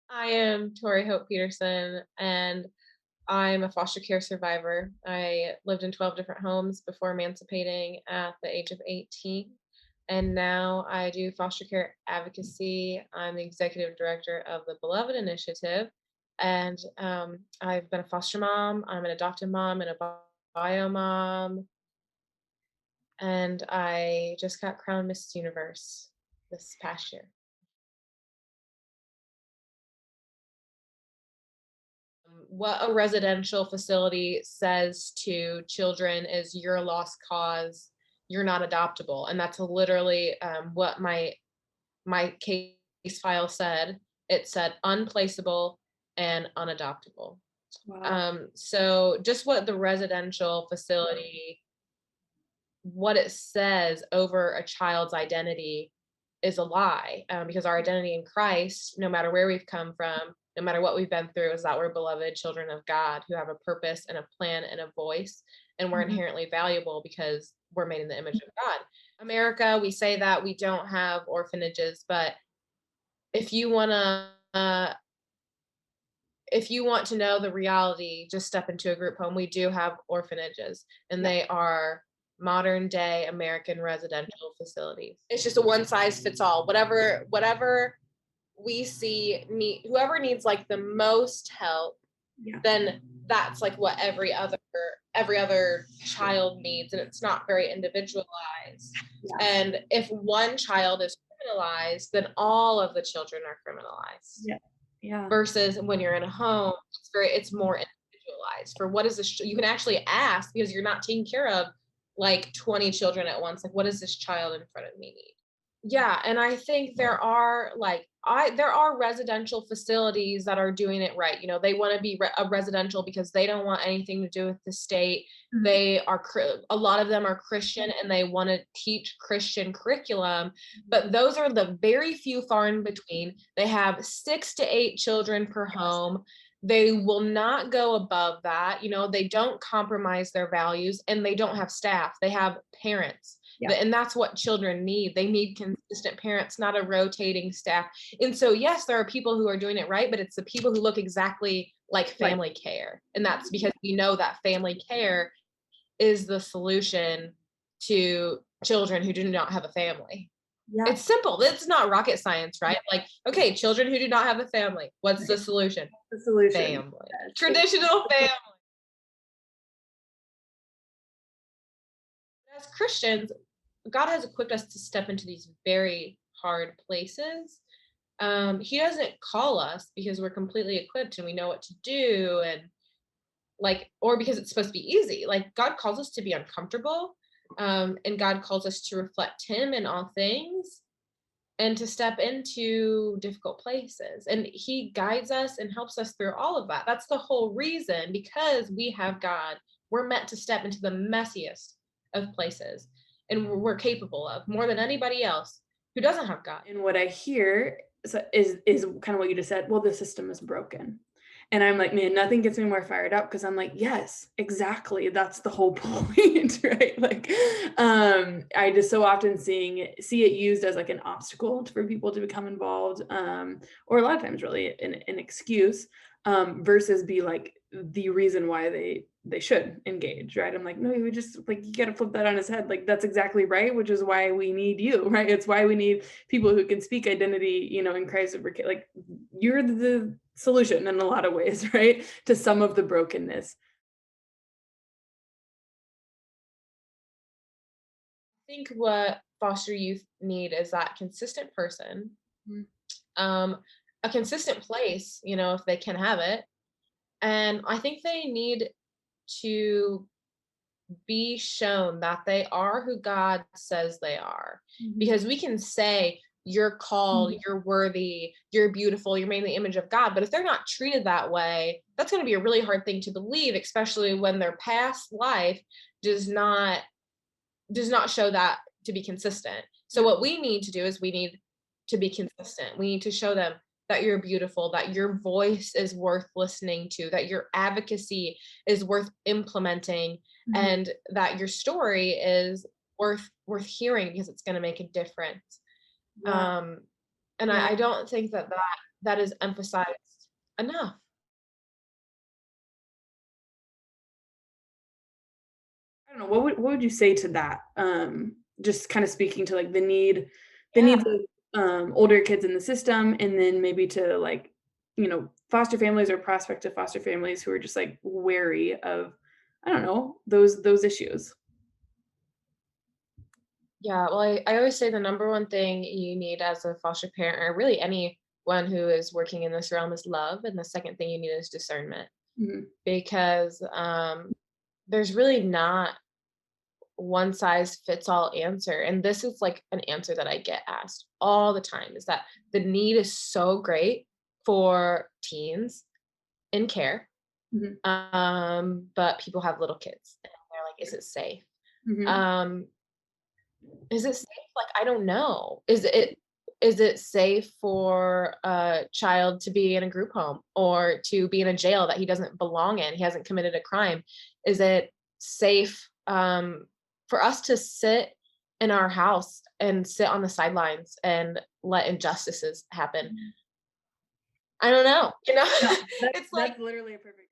I am Tori Petersen, and I'm a foster care survivor. I lived in 12 different homes before emancipating at the age of 18. And now I do foster care advocacy. I'm the executive director of the Beloved Initiative. And I've been a foster mom, I'm an adoptive mom, and a bio mom. And I just got crowned Miss Universe this past year. What a residential facility says to children is you're a lost cause, you're not adoptable. And that's literally what my case file said. It said unplaceable and unadoptable. Wow. So just what the residential facility, what it says over a child's identity is a lie, because our identity in Christ, no matter where we've come from, no matter what we've been through, is that we're beloved children of God who have a purpose and a plan and a voice, and we're Mhm. inherently valuable because we're made in the image of God. America, we say that we don't have orphanages, but if you want to, if you want to know the reality, just step into a group home. We do have orphanages, and Yeah. they are modern day American residential facilities. It's just a one size fits all. Whatever we see need, whoever needs like the most help, Yeah. then that's like what every other child needs, and it's not very individualized. Yeah. And if one child is criminalized, then all of the children are criminalized Yeah. Yeah. versus when you're in a home, it's more individualized for what is this you can actually ask because you're not taking care of like 20 children at once. Like, what does this child in front of me need? Yeah, and I think there are residential facilities that are doing it right. You know, they want to be a residential because they don't want anything to do with the state. Mhm. They are a lot of them are Christian and they want to teach Christian curriculum, but those are the very few far in between. They have 6 to 8 children per home. They will not go above that. You know, they don't compromise their values and they don't have staff. They have parents, Yeah. and that's what children need. They need consistent parents, not a rotating staff. And so, yes, there are people who are doing it right, but it's the people who look exactly like Right. family care. And that's because we know that family care is the solution to children who do not have a family. Yeah. It's simple. It's not rocket science, right? Like, okay, children who do not have a family, what's the Right. solution? The solution. Family. Yes. Traditional family. As Christians, God has equipped us to step into these very hard places. He doesn't call us because we're completely equipped and we know what to do, and like, or because it's supposed to be easy. Like, God calls us to be uncomfortable, and God calls us to reflect Him in all things and to step into difficult places. And He guides us and helps us through all of that. That's the whole reason, because we have God. We're meant to step into the messiest of places, and we're capable of more than anybody else who doesn't have God. And what I hear is kind of what you just said. Well, the system is broken. And I'm like, man, nothing gets me more fired up because I'm like, yes, exactly. That's the whole point, right? Like, I just so often see it used as like an obstacle for people to become involved, or a lot of times really an excuse, versus be like the reason why they should engage, right? I'm like, no, you just like you got to flip that on his head. Like that's exactly right, which is why we need you, right? It's why we need people who can speak identity, in Christ over like you're the solution in a lot of ways, right? To some of the brokenness. I think what foster youth need is that consistent person, Mm. um, a consistent place, if they can have it. And I think they need to be shown that they are who God says they are. Mhm. Because we can say, you're called, Mhm. you're worthy, you're beautiful, you're made in the image of God. But if they're not treated that way, that's going to be a really hard thing to believe, especially when their past life does not does not show that to be consistent. So Yeah. what we need to do is we need to be consistent. We need to show them that you're beautiful, that your voice is worth listening to, that your advocacy is worth implementing, Mhm. and that your story is worth hearing because it's going to make a difference. Yeah. Um, and Yeah. I don't think that that is emphasized enough. I don't know, what would you say to that? Just kind of speaking to like the Yeah. needs of older kids in the system, and then maybe to like, foster families or prospective foster families who are just like wary of, I don't know, those issues. Yeah, well, I always say the number one thing you need as a foster parent, or really anyone who is working in this realm, is love. And the second thing you need is discernment. Mhm. Because there's really not one size fits all answer. And this is like an answer that I get asked all the time, is that the need is so great for teens in care. Mhm. But people have little kids and they're like, is it safe? Mhm. Um, is it safe? Like, I don't know. Is it safe for a child to be in a group home or to be in a jail that he doesn't belong in? He hasn't committed a crime. Is it safe for us to sit in our house and sit on the sidelines and let injustices happen? I don't know. No, It's like that's literally a perfect